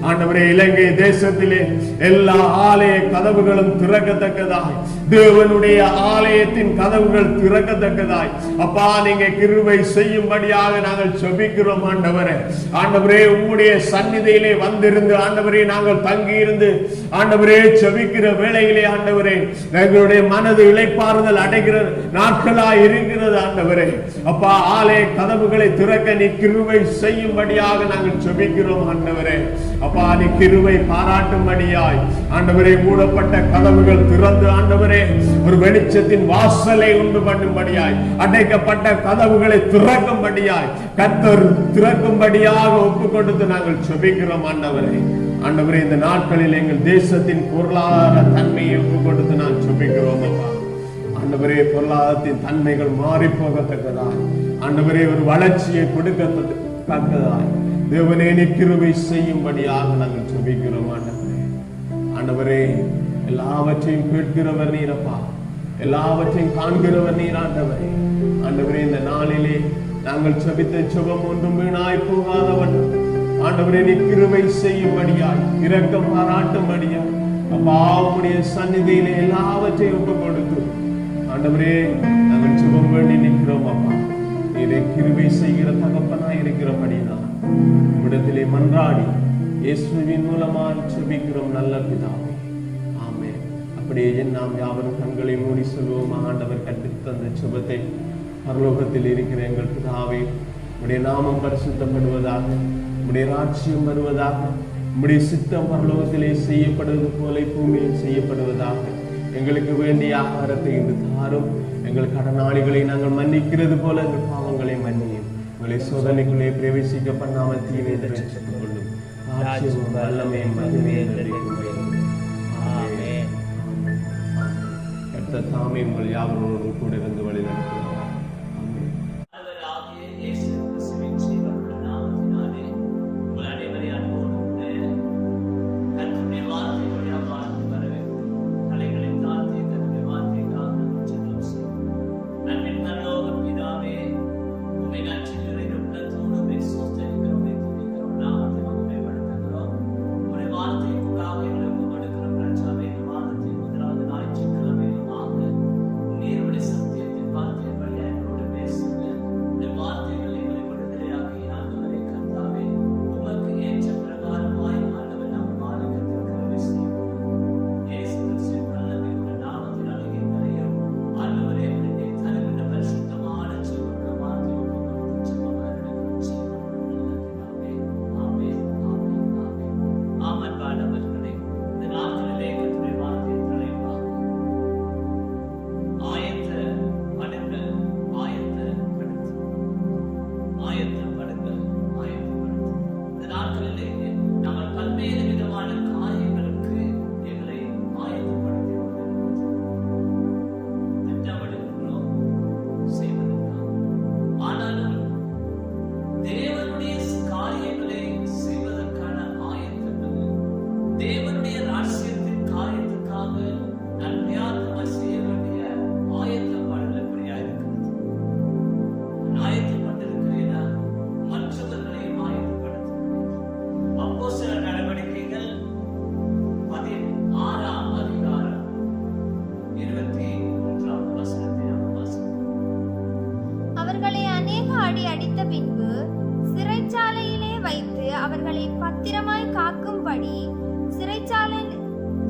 ஆண்டவரே, இலங்கை தேசத்திலே எல்லா ஆலய கதவுகளும் திறக்கத்தக்கதாய், தேவனுடைய ஆலயத்தின் கதவுகள் திறக்கத்தக்கதாய் அப்பா நீங்க கிருபை செய்யும்படியாக நாங்கள் ஜெபிக்கிறோம் ஆண்டவரே. ஆண்டவரே, உம்முடைய சந்நிதியிலே வந்திருந்து ஆண்டவரே நாங்கள் தங்கி இருந்து ஆண்டவரே ஜெபிக்கிற வேளையிலே ஆண்டவரே எங்களுடைய மனது இளைப்பாறுதல் அடைகிற நாட்களாய் இருக்கிறது ஆண்டவரே. அப்பா, ஆலய கதவுகளை திறக்க நீ கிருபை செய்யும்படியாக நாங்கள் ஜெபிக்கிறோம் ஆண்டவரே. அப்பா, நீ கிருபை பாராட்டும்படியாய் ஆண்டவரே மூடப்பட்ட கதவுகள் திறந்து ஆண்டவரே ஒரு வெளிச்சத்தின் வாசலை உண்டு பண்ணும்படியாய் அடைக்கப்பட்ட கதவுகளை திறக்கும்படியாய் கர்த்தர் திறக்கும்படியாக ஒப்பு கொடுத்து நாங்கள் ஜெபிக்கிறோம் ஆண்டவரே. ஆண்டவரே, இந்த நாட்களில் எங்கள் தேசத்தின் பொருளாதார தன்மையை ஒப்பு கொடுத்து நான் ஜெபிக்கிறோம் அப்பா. ஆண்டவரே, பொருளாதாரத்தின் தன்மைகள் மாறி போகத்தக்கதாய் ஆண்டவரே ஒரு வளர்ச்சியை கொடுக்கத்தக்கதாய் தேவனே நீ கிருபை செய்யும்படியாக நாங்கள் ஜெபிக்கிறோம் ஆண்டவரே. ஆண்டவரே, எல்லாவற்றையும் கேட்கிறவர் நீரப்பா, எல்லாவற்றையும் காண்கிறவர் நீர் ஆண்டவரே. ஆண்டவரே, இந்த நாளிலே நாங்கள் ஜெபித்த ஜெபம் ஒன்றும் வீணாய் போகாதவன் ஆண்டவரே நீ கிருபை செய்யும்படியாய் இரக்கம் பாராட்டும்படியாய் அப்பா உம்முடைய சந்நிதியிலே எல்லாவற்றையும் ஒப்பு கொடுத்து ஆண்டவரே நாங்கள் ஜெபம் வேண்டி நிற்கிறோம் அப்பா. நீரே கிருபை செய்கிற தகப்பனாய் இருக்கிறபடினால் உம்மிடத்திலே மன்றாடி இயேசுவின் மூலமாய் ஜெபிக்கிறோம் நல்ல பிதாவே, ஆமென். அப்படியே நாம் யாவரும் கண்களை மூடி சொல்வோம். ஆண்டவர் கற்பித்து தந்த ஜெபத்தை. பரலோகத்தில் இருக்கிற எங்கள் பிதாவே, உம்முடைய நாமம் பரிசுத்தப்படுவதாக, உம்முடைய ராஜ்யம் வருவதாக, உம்முடைய சித்தம் பரலோகத்திலே செய்யப்படுவது போல பூமியில் செய்யப்படுவதாக. எங்களுக்கு வேண்டிய ஆகாரத்தை இன்று தாரும். எங்கள் கடனாளிகளை நாங்கள் மன்னிக்கிறது போல எங்கள் பாவங்களை மன்னியும். உங்களை சோதனைக்குள்ளே பிரவேசிக்க பண்ணாமல் தீமை ரட்சித்துக் கொள்ளும். ராஜ்யமும் வல்லமையும் மகிமையும் கர்த்தர் தாமே உங்கள் யாவரோடும் கூட இருந்து வழி நடத்துவார்.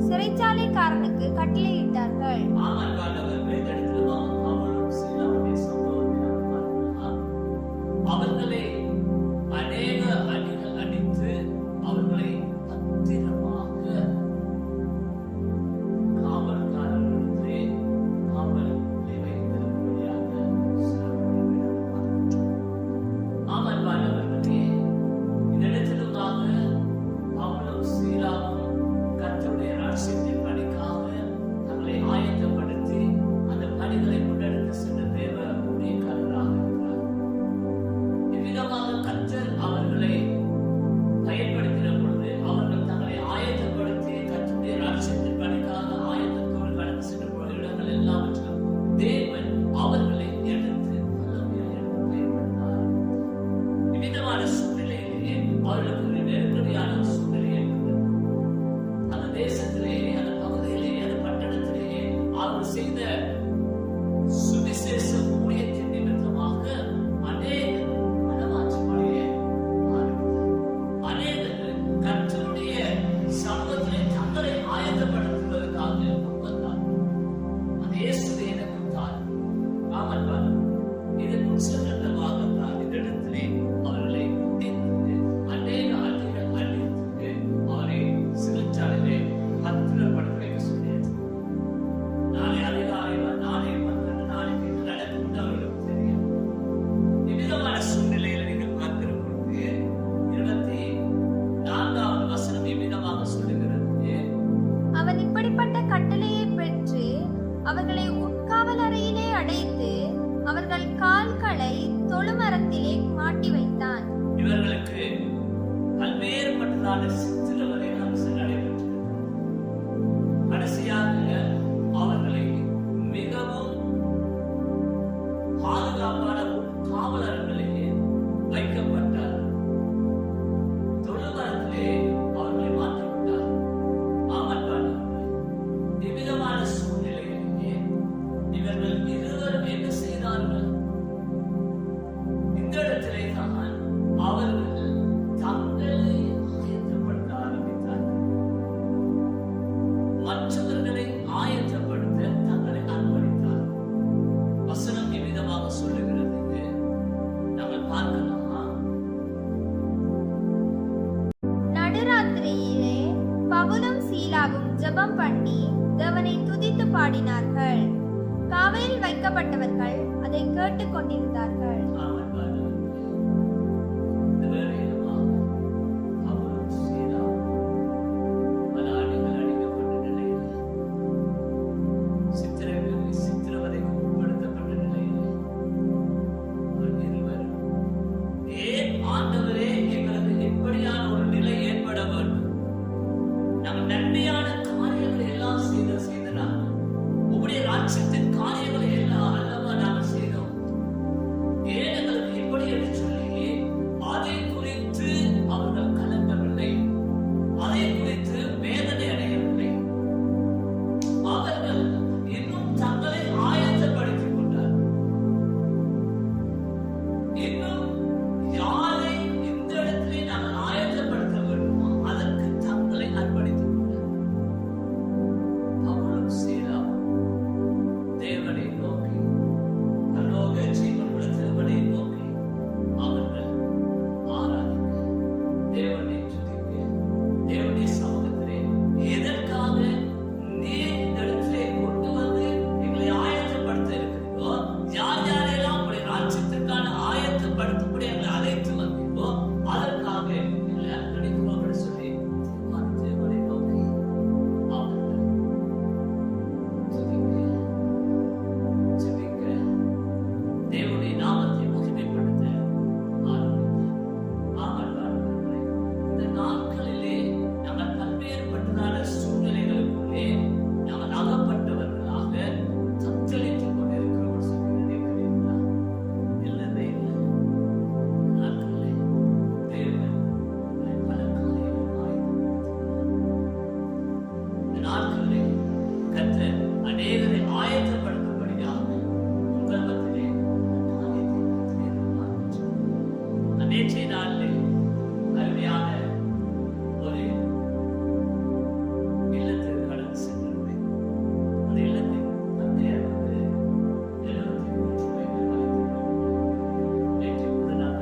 சிறைச்சாலைக்காரனுக்கு கட்டளையிட்டார்கள். அவர்களை அநேக அடிகள் அடித்து அவர்களை பத்திரமாக காவல்காரர்களுக்கு காவல் வைத்திருப்படியாக ஆமல்வானவர்களே, இந்த இடத்திலுமாக அவளும் சீலாவும் கர்த்தருடைய ராஜ்யத்தின் பணிக்காக முன்பதாக சித்திரவதை நடைபெற்றது. கடைசியாக அவர்களை மிகவும் பாதுகாப்பான காவலர்களிலே வைக்கப்பட்டார். தொழுவத்திலே அவர்களை மாற்றிவிட்டார். இவ்விதமான சூழ்நிலையிலே இவர்கள் இருவரும் என்ன செய்தார்கள்? இந்த இடத்திலே தான் அவர்கள் தங்களை ஆயத்தப்படுத்த ஆரம்பித்தார்கள். மற்றவர்களை ஆயத்தப்படுத்த தங்களை அர்ப்பணித்தார். வசனம் எவ்விதமாக சொல்லுகிறது நாங்கள் பார்க்கலாமா? நடுராத்திரியிலே பவுலும் சீலாவும் ஜெபம் பண்ணி தேவனை துதித்து பாடினார்கள். காவலில் வைக்கப்பட்டவர்கள் அதை கேட்டுக் கொண்டிருந்தார்கள். காரியங்களை எல்லாம் அல்லவா நாங்கள் செய்தோம். ஏன் எங்களுக்கு இப்படி என்று சொல்லி அதை குறித்து அவர்கள் கலங்கவில்லை, அதை குறித்து வேதனை அடையவில்லை. அவர்கள் இன்னும் தங்களை ஆயத்தப்படுத்திக் கொண்டார். இன்னும் யாரை இந்த இடத்திலே நாங்கள் ஆயத்தப்படுத்த வேண்டுமோ அதற்கு தங்களை அர்ப்பணித்துக் கொண்டார். பவுலும் சீலாவும் தேவனை நோக்கி, பரலோக ஜீவனுள்ள தேவனை நோக்கி அவர்கள் ஆராதிக்க, தேவனை துதிக்க, தேவனுடைய சமூகத்திலே எதற்காக நீர் இந்த இடத்திலே கொண்டு வந்து எங்களை ஆயத்தப்படுத்த இருக்கிறீர்களோ, யார் யாரெல்லாம் உடைய ராஜ்யத்திற்கான ஆயத்தப்படுத்தக்கூடிய எங்களை அழைத்து வந்தீர்களோ அதற்காக எங்களை அர்ப்பணிக்கிறோம் என்று சொல்லி தேவனை நோக்கி அவர்கள் துதிக்க, தேவனுடைய நாமத்தை மகிமைப்படுத்த ஆரம்பித்தார். இந்த நாட்களிலே நாங்கள் பல்வேறுபட்டதான சூழ்நிலைகளுக்குள்ளே நாங்கள் அகப்பட்டவர்களாக தத்தளித்துக் கொண்டிருக்கிறோம் சொல்கிறீர்களா? இல்லவே இல்லை. நாட்களிலே தேவன் பல காரியங்கள் ஆயத்தப்படுத்தினார். இந்த நாட்களிலே கர்த்தர் அநேகரை ஆயத்தப்படுத்தும்படியாக உங்கள் மத்தியிலே நேற்றைய நாளிலே அருமையான ஒரு இல்லத்திற்கு கடந்து சென்றிருந்தேன். அந்த இல்லத்தின் தந்தையார் வந்து 73 வயதில் மறைத்திருந்தார். நேற்று முதல் நாள்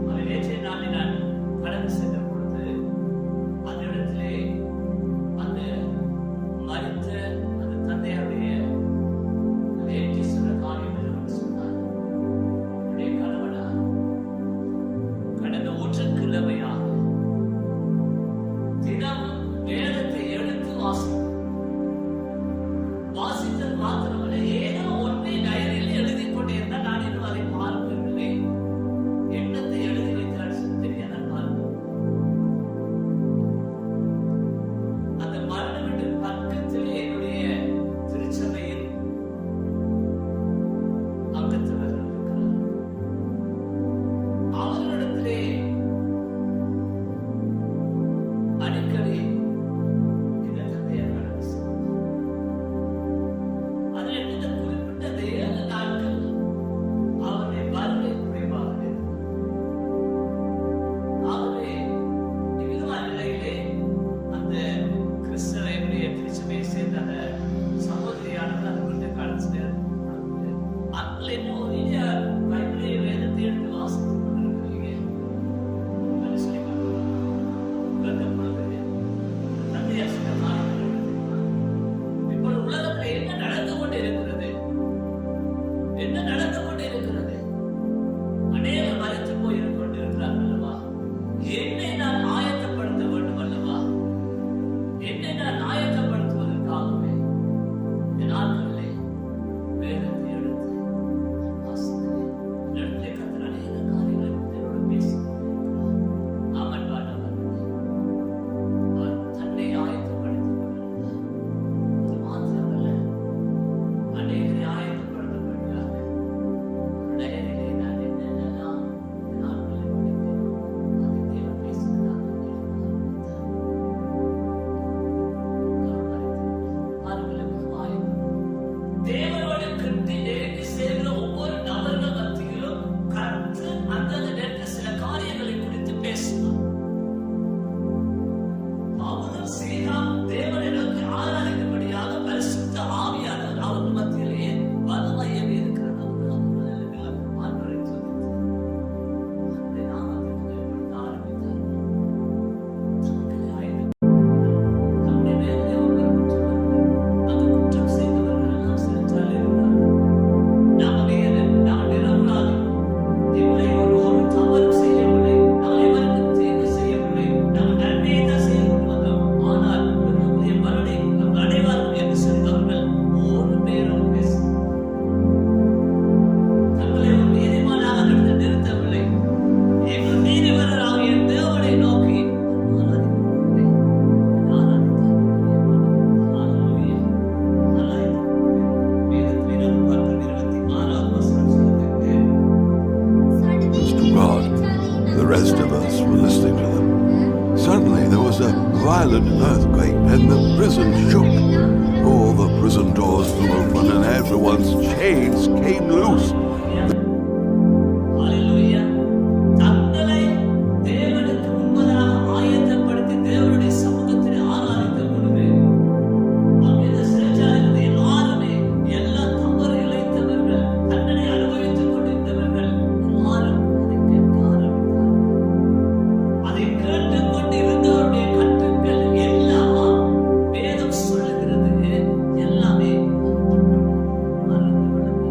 அந்த நேற்றைய நாளில் நான் கடந்து சென்ற பொழுது அந்த இடத்திலே அந்த மறித்த அந்த தந்தையாருடைய ஏற்றி சொன்ன காரியம் என்று சொன்னார். என்னுடைய கணவனார் a violent earthquake, and the prison shook. All the prison doors flew open, and everyone's chains came loose. ஹalleluya. தங்களை தேவனுக்கு முன்பதாக ஆயத்தப்படுத்தி தேவனுடைய சமூகத்தில் ஆராதித்த பொழுது அங்கே சிறைச்சாலையில் எல்லாருமே எல்லா தவறு இழைத்தவர்கள் தண்டனை அனுபவித்துக் கொண்டிருந்தவர்கள் எல்லாரும் அதை கேட்டுக் கொண்டிருந்தவருடைய கட்டுக்கள் எல்லாம் வேதம் சொல்லுகிறது எல்லாமே மறந்து விடுகிறது.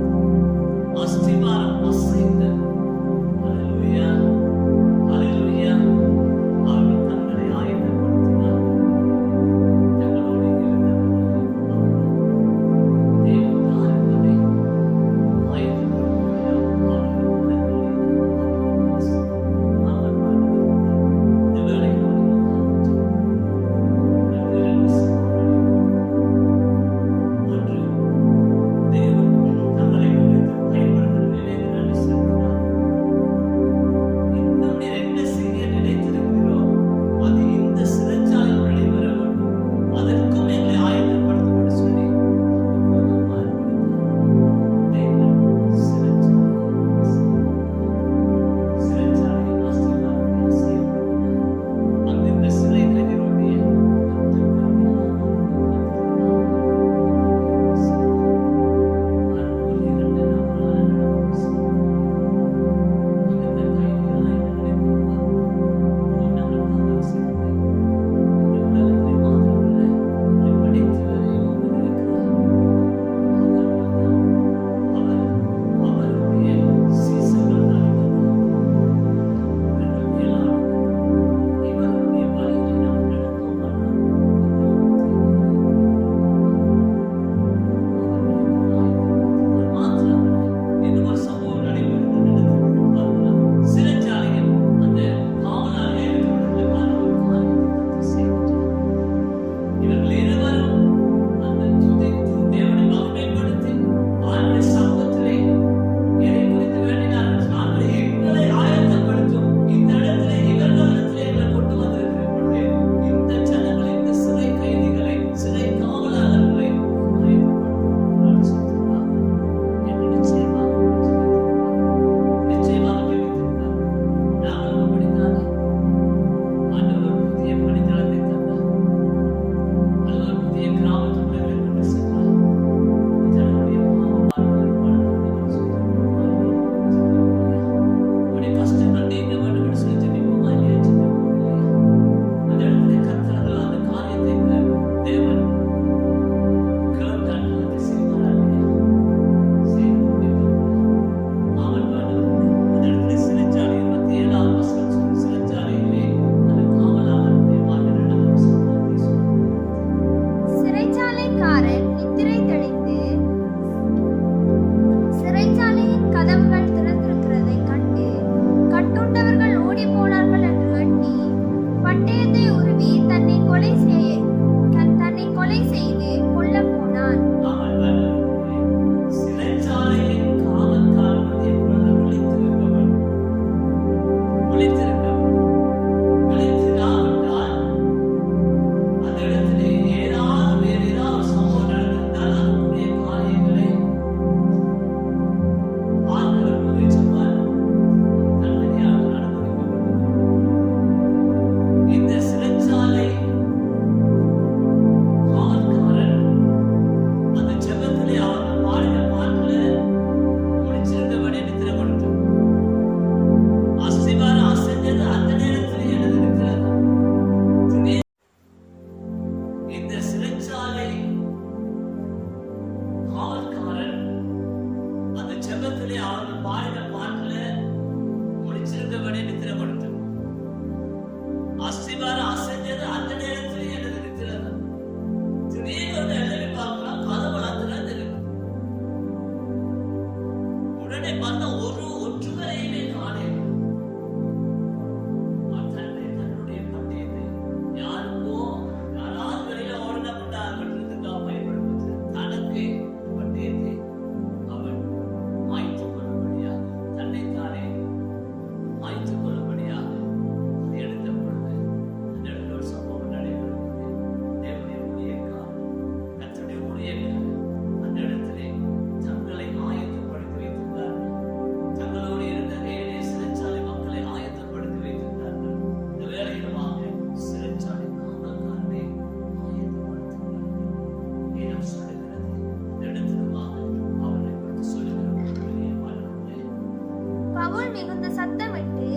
பவுல் மிகுந்த சத்தமிட்டு,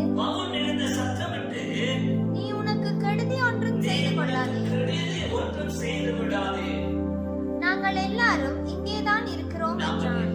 நீ உனக்கு கெடுதி ஒன்றும் செய்து கொள்ளாதே, நாங்கள் எல்லாரும் இங்கேதான் இருக்கிறோம் என்றான்.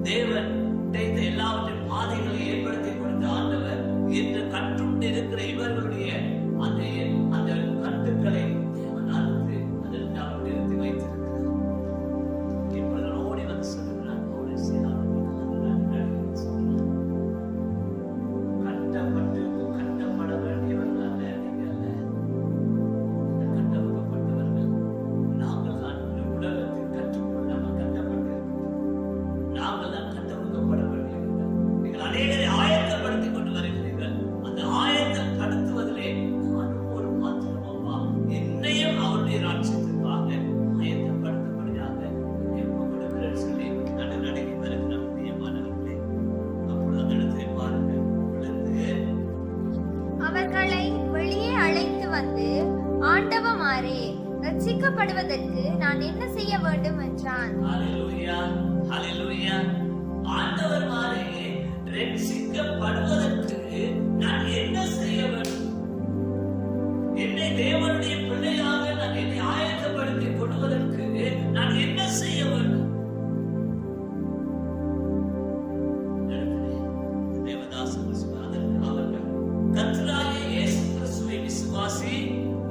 தேவன் உடைத்த எல்லாவற்றின் பாதைகளை ஏற்படுத்தி கொடுத்த ஆண்டவர் என்று கற்றுண்டு இருக்கிற இவர்களுடைய அந்த கட்டுக்களை தேவன் அறுத்து அதற்கு அவர் நிறுத்தி வைத்திருக்கிறார். இப்பொழுது ஓடி வந்து சொல்லுகிறார், கட்டப்பட வேண்டியவர்கள் அல்ல, நீங்கள் அல்ல, கட்டப்பட்டவர்கள் நாங்கள் தான். உலகத்தில் கற்றுக்கொள்ளாமல் கட்டப்பட்டு நாங்கள் தான் கட்டமைக்கப்பட வேண்டியவர்கள். நீங்கள் அநேகரை ஆயத்தப்படுத்திக் கொண்டு வருகிறீர்கள். அந்த ஆயத்தப்படுத்துவதிலே ஒரு மாத்திரமப்பா என்னையும் அவருடைய ராட்சியத்திற்காக ஆயத்தப்படுத்தபடியாக எப்ப கொடுக்கிறேன் சொல்லி நடுநடுங்கி வருகிற பிரியமானவர்களே, அப்பொழுது அந்த இடத்தை பாருங்கள். அவர்களை வெளியே அழைத்து வந்து, ஆண்டவமாரே, ரட்சிக்கப்படுவதற்கு நான் என்ன செய்ய வேண்டும் என்றான். ஹல்லேலூயா, ஹல்லேலூயா. ஆண்டவர்மாரே, ரட்சிக்கப்படுவதற்கு நான் என்ன செய்ய வேண்டும்? என்னை தேவனுடைய பிள்ளையாக நான் என்னை ஆயத்தப்படுத்திக் கொள்வதற்கு நான் என்ன செய்ய வேண்டும்? தேவதாசன் அதற்கு அவர்கள், கர்த்தராகிய இயேசு கிறிஸ்துவை விசுவாசி,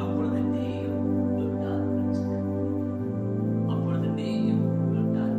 அப்பொழுது நீயும் உண்டார். அப்பொழுது நீயும் உண்டார்.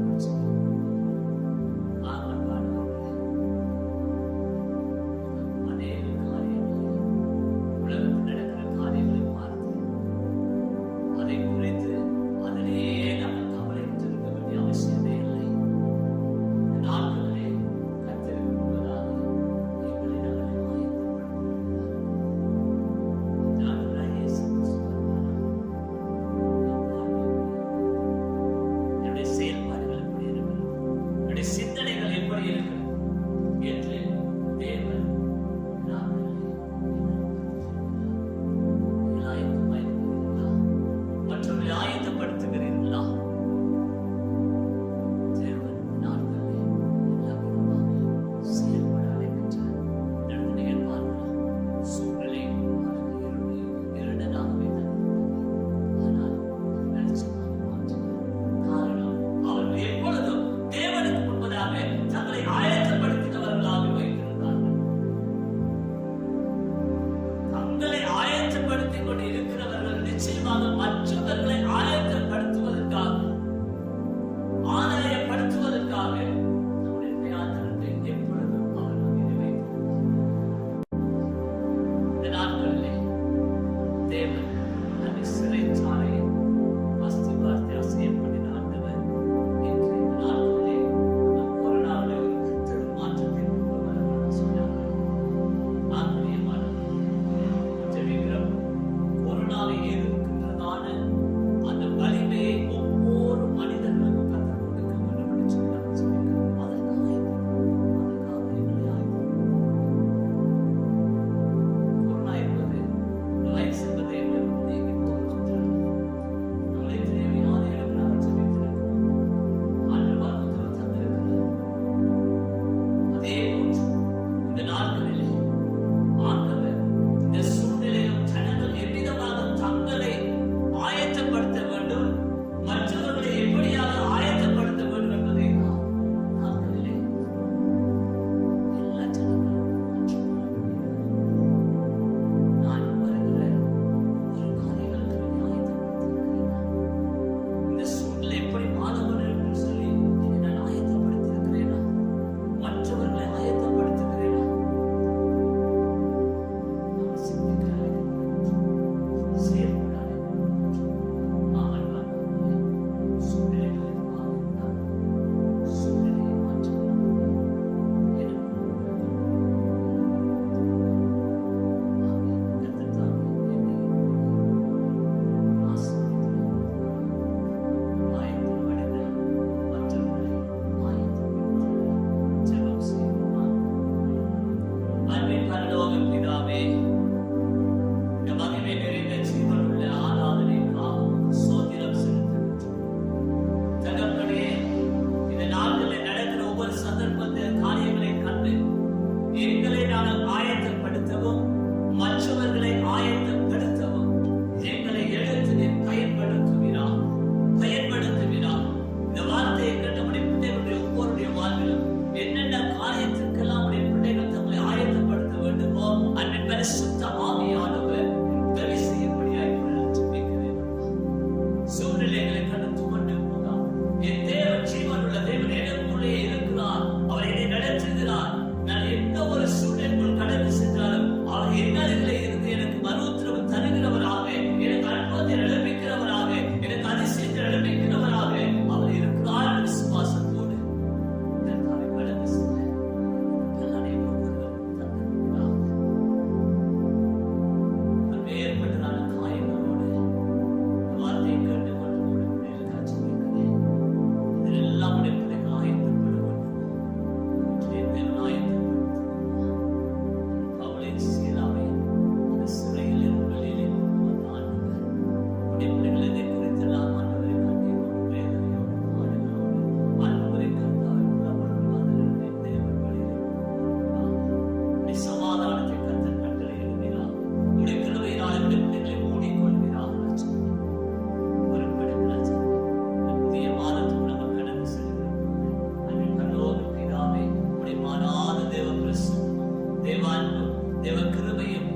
தேவான்பும் தேவ கிருபையும்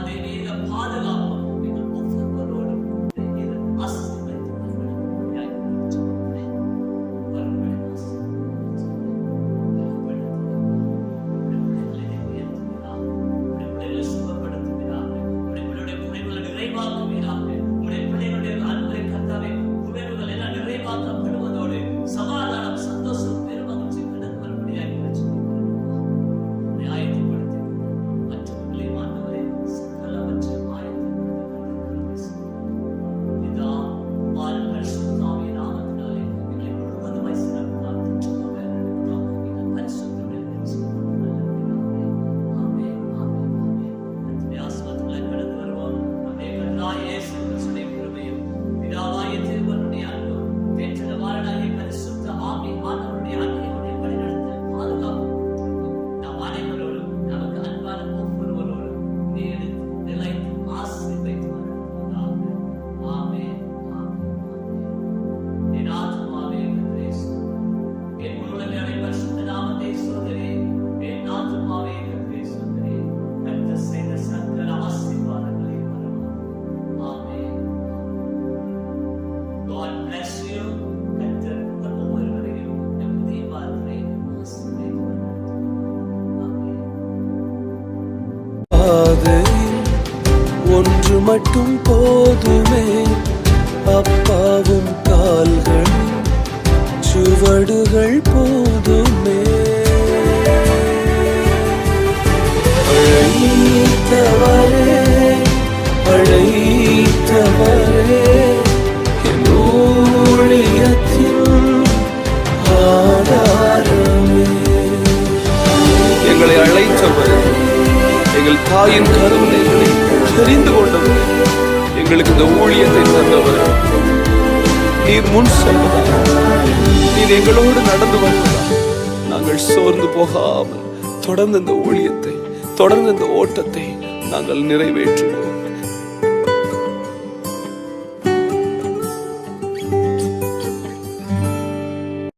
தெய்வீக பாதுகாப்பும் எங்கள் ஒவ்வொருவரோடும் ஆசீர்வதித்து வரும்படியாய் ஜெபிக்கிறேன். வரும்படி ஆசீர்வதித்து பிள்ளைகளை உயர்த்துவீராக, பிள்ளைகளை சுகப்படுத்துவீராக, பிள்ளைகளுடைய குறைவுகளை நிறைவாக்குவீராக. உடைய பிள்ளைகளுடைய அன்பை கர்த்தாவே குறைவுகள் எல்லாம் நிறைவாக்கப்படுவதோடு சமாதானம், சந்தோஷம், பெருமகிழ்ச்சி கடந்து வரும்படியாய் ஆயத்தப்படுத்தி மற்றவர்களை ஆண்டவரே சகலவற்றையும் ஆயத்தப்படுத்தி இதா உம்மால் பரிசுத்தாவின் நாமத்தினாலே எங்களை முழுவதுமாய் சிறப்பாக பரிசுத்தமே ஆமென் ஆமென் ஆமென். ஆசீர்வாதங்களை கடந்து வருவோம். நம்முடைய கர்த்தராகிய இயேசு கிறிஸ்துவின் கிருபையும் பிதாவாகிய தேவனுடைய அன்பும் பேற்றவாளனாகிய பரிசுத்த ஆவியானவருடைய அன்பினுடைய வழிநடத்தல் பாதுகாப்பு நாம் அனைவரோடும் நமக்கு அன்பான ஒவ்வொருவரோடும் நீடு நிலைத்து ஆசீர்வதித்து வருவதாக. ஆமென் ஆமென் ஆமென். என் ஆத்துமாவே கர்த்தரை ஸ்தோத்திரி. என் முழுவதும் பரிசுத்த நாமத்தை ஸ்தோத்திரி. என் ஆத்துமாவே கர்த்தரை ஸ்தோத்திரி. கர்த்தர் செய்த சகல ஆசீர்வாதங்களை மறவாதே. ஆமென். God bless you. கர்த்தர் உங்கள் ஒவ்வொருவரையும் நம் புதிய வாரத்தை ஆசீர்வதித்து ஆமென். ஒன்று மட்டும் போதுமே, அப்பாவும் கால்கள் சுவடுகள் போதுமே. அழைத்தவரே அழைத்தவரே என் ஊழியத்தின் ஆதாரமே. எங்களை அழைத்தவரே, எங்கள் தாயின் கருவிலே எங்களை தெரிந்து கொண்டவரே, எங்களுக்கு இந்த ஊழியத்தை தந்தவரே, நீர் முன் செல்வதா, நீர் எங்களோடு நடந்து வருவதா, நாங்கள் சோர்ந்து போகாமல் தொடர்ந்து இந்த ஊழியத்தை, தொடர்ந்து இந்த ஓட்டத்தை நாங்கள் நிறைவேற்றுவோம்.